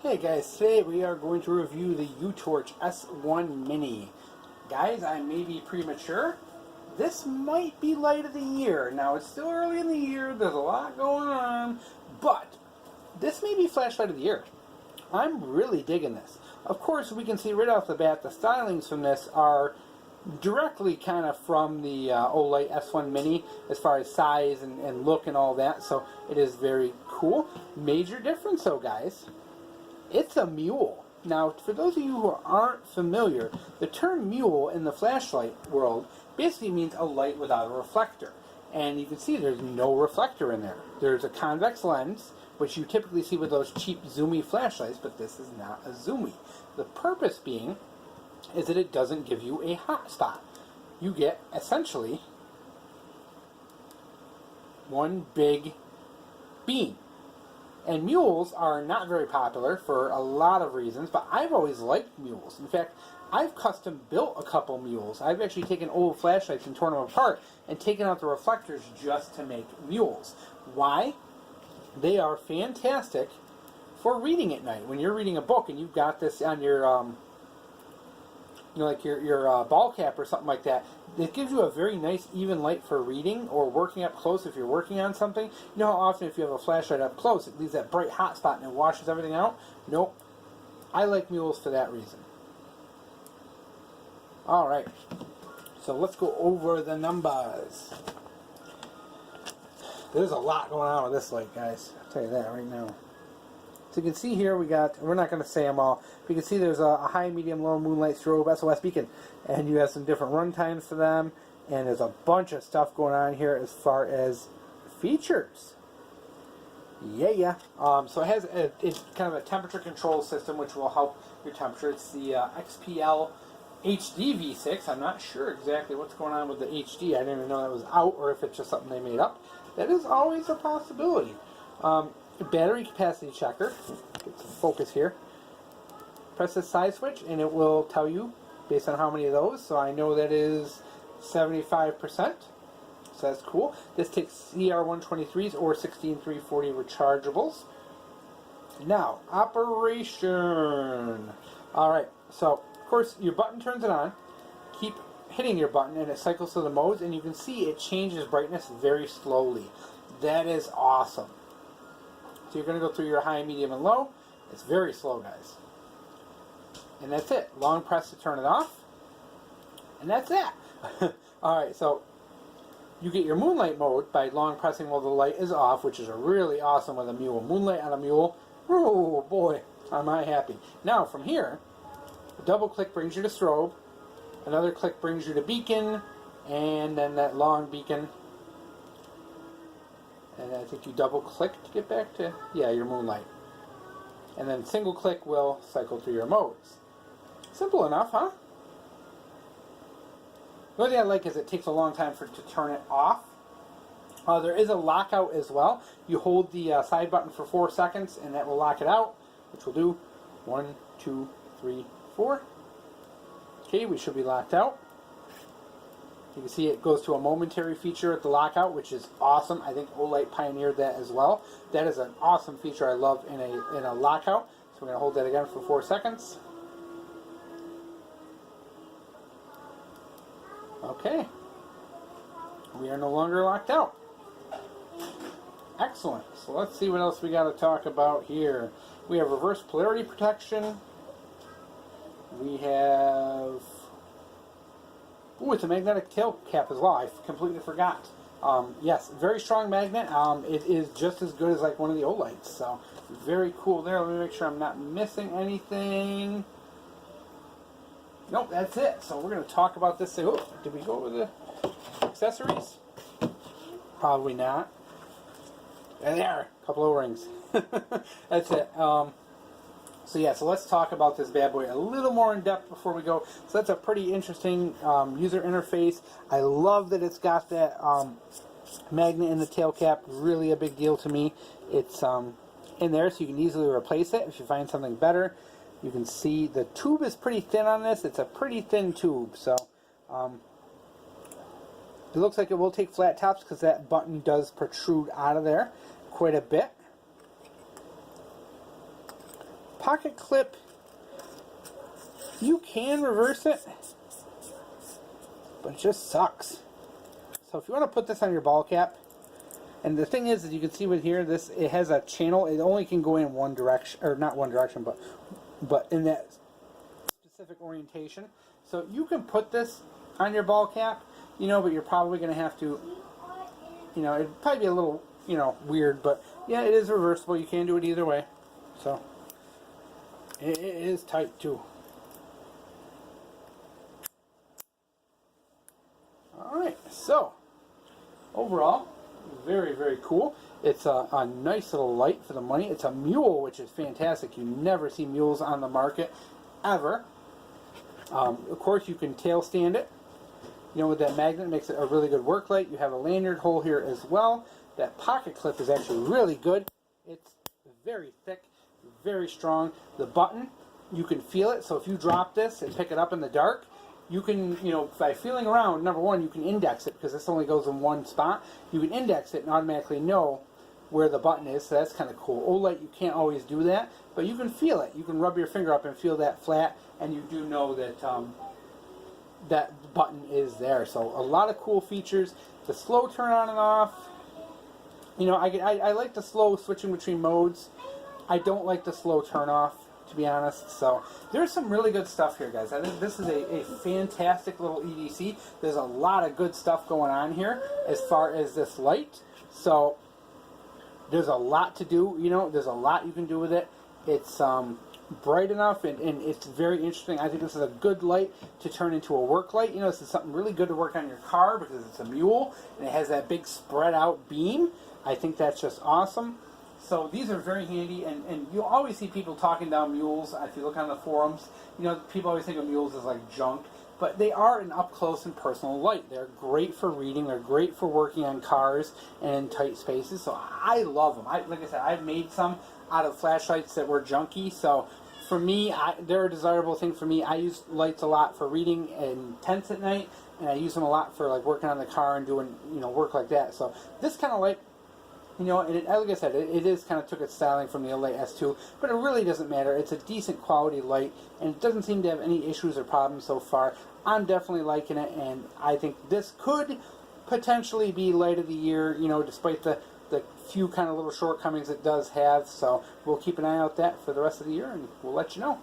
Hey guys, today we are going to review the Utorch S1 Mini. Guys, I may be premature. This might be light of the year. Now, it's still early in the year, there's a lot going on, but this may be flashlight of the year. I'm really digging this. Of course, we can see right off the bat the stylings from this are directly kind of from the Olight S1 Mini as far as size and look and all that, so it is very cool. Major difference though, guys. It's a mule. Now, for those of you who aren't familiar, the term mule in the flashlight world basically means a light without a reflector. And you can see there's no reflector in there. There's a convex lens, which you typically see with those cheap zoomy flashlights, but this is not a zoomy. The purpose being is that it doesn't give you a hot spot. You get, essentially, one big beam. And mules are not very popular for a lot of reasons, but I've always liked mules. In fact, I've custom built a couple mules. I've actually taken old flashlights and torn them apart and taken out the reflectors just to make mules. Why? They are fantastic for reading at night. When you're reading a book and you've got this on your, like your ball cap or something like that, it gives you a very nice even light for reading or working up close if you're working on something. You know how often if you have a flashlight up close, it leaves that bright hot spot and it washes everything out? Nope. I like mules for that reason. Alright, so let's go over the numbers. There's a lot going on with this light, guys. I'll tell you that right now. So you can see here we're not going to say them all, but you can see there's a high, medium, low moonlight strobe SOS beacon, and you have some different run times for them, and there's a bunch of stuff going on here as far as features. Yeah. So it has it's kind of a temperature control system which will help your temperature. It's the XPL HD V6. I'm not sure exactly what's going on with the HD. I didn't even know that was out, or if it's just something they made up. That is always a possibility. Battery capacity checker. Get some focus here. Press this side switch and it will tell you based on how many of those. So I know that is 75%. So that's cool. This takes CR123s or 16340 rechargeables. Now, operation. Alright, so of course your button turns it on. Keep hitting your button and it cycles through the modes, and you can see it changes brightness very slowly. That is awesome. So you're going to go through your high, medium, and low. It's very slow, guys. And that's it. Long press to turn it off. And that's it. Alright, so you get your Moonlight Mode by long pressing while the light is off, which is really awesome with a mule. Moonlight on a mule. Oh boy, am I happy. Now from here, a double click brings you to strobe. Another click brings you to beacon. And then that long beacon. And I think you double click to get back to, your moonlight. And then single click will cycle through your modes. Simple enough, huh? The only thing I like is it takes a long time for it to turn it off. There is a lockout as well. You hold the side button for 4 seconds and that will lock it out, which will do 1, 2, 3, 4. Okay, we should be locked out. You can see it goes to a momentary feature at the lockout, which is awesome. I think Olight pioneered that as well. That is an awesome feature I love in a lockout. So we're going to hold that again for 4 seconds. Okay. We are no longer locked out. Excellent. So let's see what else we got to talk about here. We have reverse polarity protection. We have... Ooh, it's a magnetic tail cap as well. I completely forgot. Yes, very strong magnet. It is just as good as like one of the Olights. So, very cool there. Let me make sure I'm not missing anything. Nope, that's it. So we're going to talk about this. Oh, did we go over the accessories? Probably not. And there, a couple of rings. That's it. So let's talk about this bad boy a little more in depth before we go. So that's a pretty interesting user interface. I love that it's got that magnet in the tail cap. Really a big deal to me. It's in there so you can easily replace it if you find something better. You can see the tube is pretty thin on this. It's a pretty thin tube. So it looks like it will take flat tops because that button does protrude out of there quite a bit. pocket clip, you can reverse it, but it just sucks. So if you want to put this on your ball cap, and the thing is, as you can see with here, this, it has a channel. It only can go in one direction, or not one direction, but in that specific orientation. So you can put this on your ball cap, you know, but you're probably going to have to, you know, it'd probably be a little, you know, weird, but yeah, it is reversible. You can do it either way. So it is tight too. Alright, so overall, very, very cool. It's a nice little light for the money. It's a mule, which is fantastic. You never see mules on the market, ever. Of course, you can tail stand it. You know, with that magnet, it makes it a really good work light. You have a lanyard hole here as well. That pocket clip is actually really good. It's very thick, very strong. The button, you can feel it. So if you drop this and pick it up in the dark, you can, you know, by feeling around, number one, you can index it because this only goes in one spot. You can index it and automatically know where the button is, so that's kind of cool. OLED, you can't always do that, but you can feel it. You can rub your finger up and feel that flat, and you do know that that button is there. So a lot of cool features. The slow turn on and off. You know, I like the slow switching between modes. I don't like the slow turn off, to be honest. So there's some really good stuff here, guys. I think this is a fantastic little EDC. There's a lot of good stuff going on here as far as this light. So there's a lot to do, you know, there's a lot you can do with it. It's bright enough, and it's very interesting. I think this is a good light to turn into a work light. You know, this is something really good to work on your car because it's a mule, and it has that big spread out beam. I think that's just awesome. So these are very handy, and you'll always see people talking down mules. If you look on the forums, you know, people always think of mules as like junk, but they are an up-close and personal light. They're great for reading. They're great for working on cars and in tight spaces. So I love them. Like I said, I've made some out of flashlights that were junky. So for me, they're a desirable thing for me. I use lights a lot for reading in tents at night, and I use them a lot for like working on the car and doing, you know, work like that. So this kind of light, you know, and like I said, it is kind of took its styling from the Light S2, but it really doesn't matter. It's a decent quality light, and it doesn't seem to have any issues or problems so far. I'm definitely liking it, and I think this could potentially be light of the year, you know, despite the few kind of little shortcomings it does have. So we'll keep an eye out that for the rest of the year, and we'll let you know.